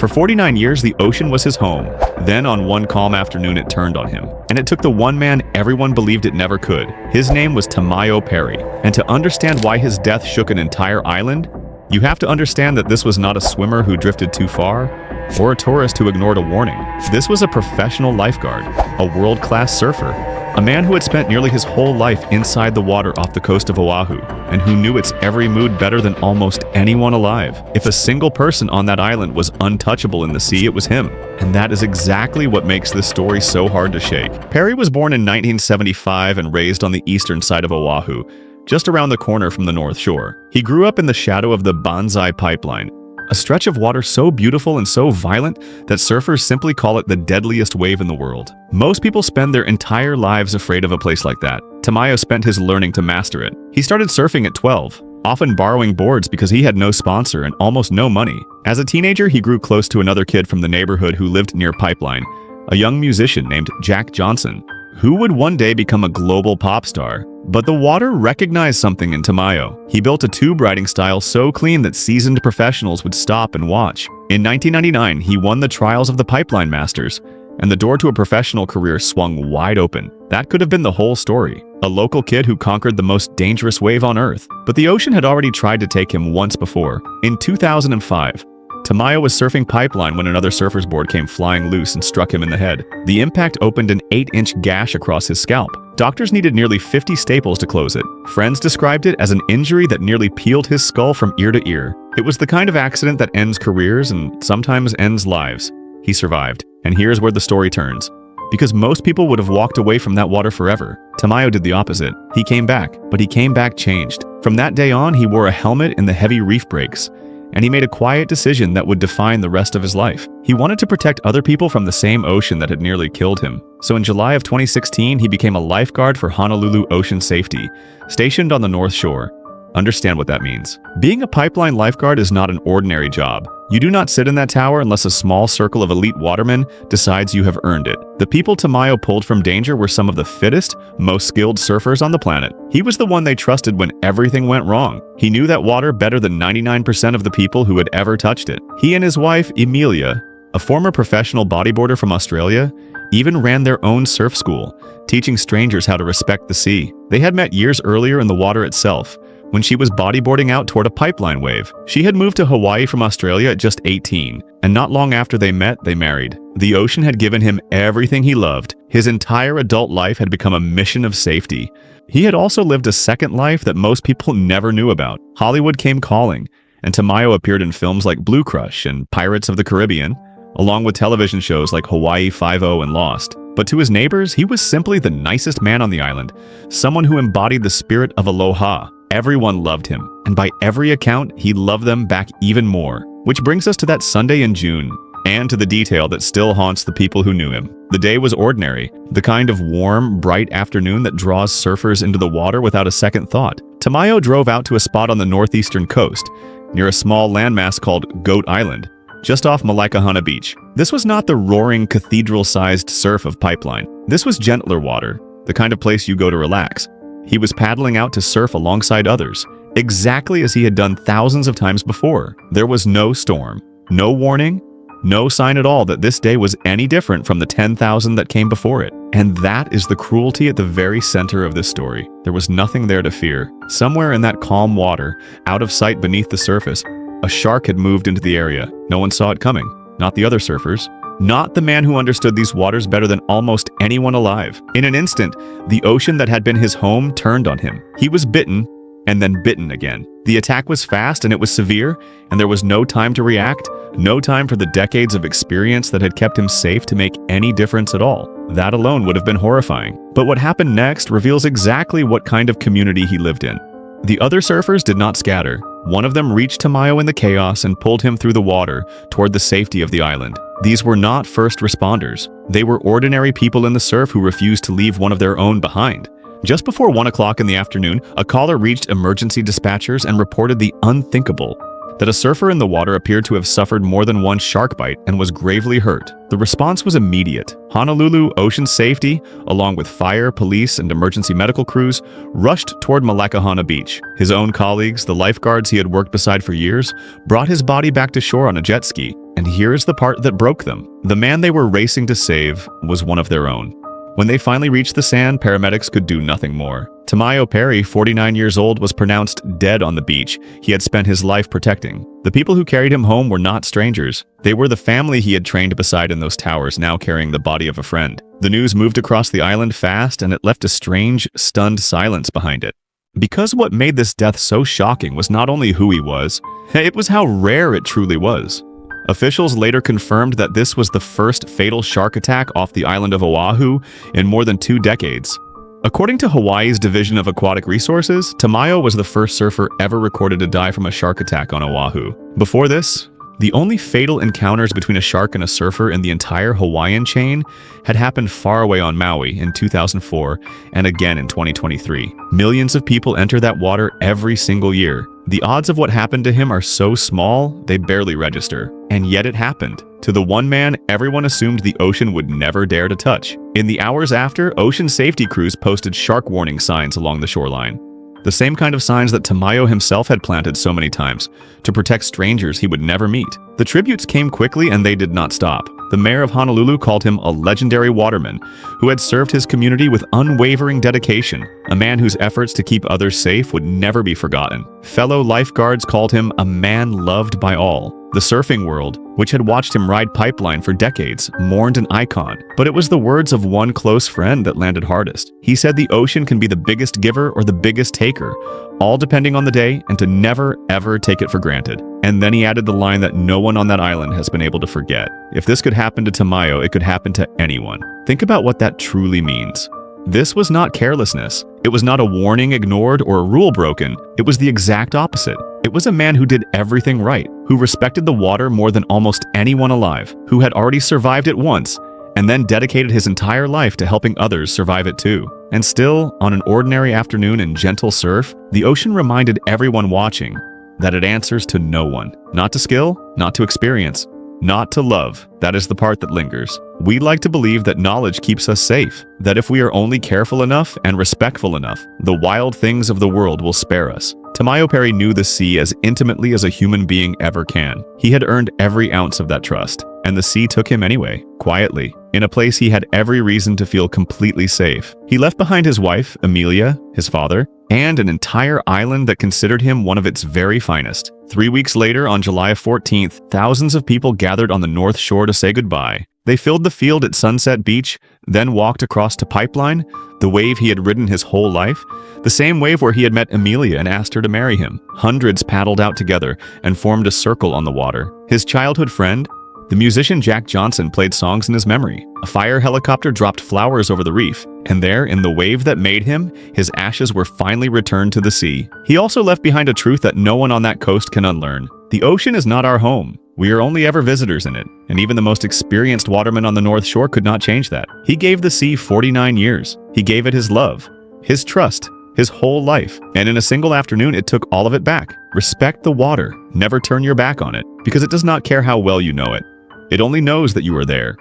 For 49 years, the ocean was his home. Then, on one calm afternoon, it turned on him. And it took the one man everyone believed it never could. His name was Tamayo Perry. And to understand why his death shook an entire island, you have to understand that this was not a swimmer who drifted too far, or a tourist who ignored a warning. This was a professional lifeguard, a world-class surfer, a man who had spent nearly his whole life inside the water off the coast of Oahu, and who knew its every mood better than almost anyone alive. If a single person on that island was untouchable in the sea, it was him. And that is exactly what makes this story so hard to shake. Perry was born in 1975 and raised on the eastern side of Oahu, just around the corner from the North Shore. He grew up in the shadow of the Banzai Pipeline, a stretch of water so beautiful and so violent that surfers simply call it the deadliest wave in the world. Most people spend their entire lives afraid of a place like that. Tamayo spent his learning to master it. He started surfing at 12, often borrowing boards because he had no sponsor and almost no money. As a teenager, he grew close to another kid from the neighborhood who lived near Pipeline, a young musician named Jack Johnson, who would one day become a global pop star. But the water recognized something in Tamayo. He built a tube riding style so clean that seasoned professionals would stop and watch. In 1999, he won the trials of the Pipeline Masters, and the door to a professional career swung wide open. That could have been the whole story. A local kid who conquered the most dangerous wave on Earth. But the ocean had already tried to take him once before. In 2005, Tamayo was surfing Pipeline when another surfer's board came flying loose and struck him in the head. The impact opened an 8-inch gash across his scalp. Doctors needed nearly 50 staples to close it. Friends described it as an injury that nearly peeled his skull from ear to ear. It was the kind of accident that ends careers and sometimes ends lives. He survived, and here's where the story turns. Because most people would have walked away from that water forever, Tamayo did the opposite. He came back, but he came back changed. From that day on, he wore a helmet in the heavy reef breaks, and he made a quiet decision that would define the rest of his life. He wanted to protect other people from the same ocean that had nearly killed him. So in July of 2016, he became a lifeguard for Honolulu Ocean Safety, stationed on the North Shore. Understand what that means. Being a pipeline lifeguard is not an ordinary job. You do not sit in that tower unless a small circle of elite watermen decides you have earned it. The people Tamayo pulled from danger were some of the fittest, most skilled surfers on the planet. He was the one they trusted when everything went wrong. He knew that water better than 99% of the people who had ever touched it. He and his wife, Emilia, a former professional bodyboarder from Australia, even ran their own surf school, teaching strangers how to respect the sea. They had met years earlier in the water itself, when she was bodyboarding out toward a pipeline wave. She had moved to Hawaii from Australia at just 18, and not long after they met, they married. The ocean had given him everything he loved. His entire adult life had become a mission of safety. He had also lived a second life that most people never knew about. Hollywood came calling, and Tamayo appeared in films like Blue Crush and Pirates of the Caribbean, along with television shows like Hawaii Five-0 and Lost. But to his neighbors, he was simply the nicest man on the island, someone who embodied the spirit of aloha. Everyone loved him, and by every account, he loved them back even more. Which brings us to that Sunday in June, and to the detail that still haunts the people who knew him. The day was ordinary, the kind of warm, bright afternoon that draws surfers into the water without a second thought. Tamayo drove out to a spot on the northeastern coast, near a small landmass called Goat Island, just off Malekahana Beach. This was not the roaring, cathedral-sized surf of Pipeline. This was gentler water, the kind of place you go to relax. He was paddling out to surf alongside others, exactly as he had done thousands of times before. There was no storm, no warning, no sign at all that this day was any different from the 10,000 that came before it. And that is the cruelty at the very center of this story. There was nothing there to fear. Somewhere in that calm water, out of sight beneath the surface, a shark had moved into the area. No one saw it coming, not the other surfers. Not the man who understood these waters better than almost anyone alive. In an instant, the ocean that had been his home turned on him. He was bitten, and then bitten again. The attack was fast and it was severe, and there was no time to react, no time for the decades of experience that had kept him safe to make any difference at all. That alone would have been horrifying. But what happened next reveals exactly what kind of community he lived in. The other surfers did not scatter. One of them reached Tamayo in the chaos and pulled him through the water toward the safety of the island. These were not first responders. They were ordinary people in the surf who refused to leave one of their own behind. Just before 1 o'clock in the afternoon, a caller reached emergency dispatchers and reported the unthinkable, that a surfer in the water appeared to have suffered more than one shark bite and was gravely hurt. The response was immediate. Honolulu Ocean Safety, along with fire, police, and emergency medical crews, rushed toward Malekahana Beach. His own colleagues, the lifeguards he had worked beside for years, brought his body back to shore on a jet ski. And here's the part that broke them. The man they were racing to save was one of their own. When they finally reached the sand, paramedics could do nothing more. Tamayo Perry, 49 years old, was pronounced dead on the beach he had spent his life protecting. The people who carried him home were not strangers. They were the family he had trained beside in those towers, now carrying the body of a friend. The news moved across the island fast, and it left a strange, stunned silence behind it. Because what made this death so shocking was not only who he was, it was how rare it truly was. Officials later confirmed that this was the first fatal shark attack off the island of Oahu in more than 2 decades. According to Hawaii's Division of Aquatic Resources, Tamayo was the first surfer ever recorded to die from a shark attack on Oahu. Before this, the only fatal encounters between a shark and a surfer in the entire Hawaiian chain had happened far away on Maui in 2004 and again in 2023. Millions of people enter that water every single year. The odds of what happened to him are so small, they barely register. And yet it happened. To the one man, everyone assumed the ocean would never dare to touch. In the hours after, ocean safety crews posted shark warning signs along the shoreline. The same kind of signs that Tamayo himself had planted so many times, to protect strangers he would never meet. The tributes came quickly and they did not stop. The mayor of Honolulu called him a legendary waterman who had served his community with unwavering dedication, a man whose efforts to keep others safe would never be forgotten. Fellow lifeguards called him a man loved by all. The surfing world, which had watched him ride Pipeline for decades, mourned an icon. But it was the words of one close friend that landed hardest. He said the ocean can be the biggest giver or the biggest taker, all depending on the day, and to never, ever take it for granted. And then he added the line that no one on that island has been able to forget. If this could happen to Tamayo, it could happen to anyone. Think about what that truly means. This was not carelessness. It was not a warning ignored or a rule broken. It was the exact opposite. It was a man who did everything right, who respected the water more than almost anyone alive, who had already survived it once, and then dedicated his entire life to helping others survive it too. And still, on an ordinary afternoon in gentle surf, the ocean reminded everyone watching that it answers to no one. Not to skill, not to experience, not to love. That is the part that lingers. We like to believe that knowledge keeps us safe, that if we are only careful enough and respectful enough, the wild things of the world will spare us. Tamayo Perry knew the sea as intimately as a human being ever can. He had earned every ounce of that trust, and the sea took him anyway, quietly, in a place he had every reason to feel completely safe. He left behind his wife, Amelia, his father, and an entire island that considered him one of its very finest. 3 weeks later, on July 14th, thousands of people gathered on the north shore to say goodbye. They filled the field at Sunset Beach, then walked across to Pipeline, the wave he had ridden his whole life, the same wave where he had met Amelia and asked her to marry him. Hundreds paddled out together and formed a circle on the water. His childhood friend, the musician Jack Johnson, played songs in his memory. A fire helicopter dropped flowers over the reef, and there, in the wave that made him, his ashes were finally returned to the sea. He also left behind a truth that no one on that coast can unlearn. The ocean is not our home. We are only ever visitors in it, and even the most experienced waterman on the North Shore could not change that. He gave the sea 49 years. He gave it his love, his trust, his whole life, and in a single afternoon it took all of it back. Respect the water. Never turn your back on it, because it does not care how well you know it. It only knows that you are there,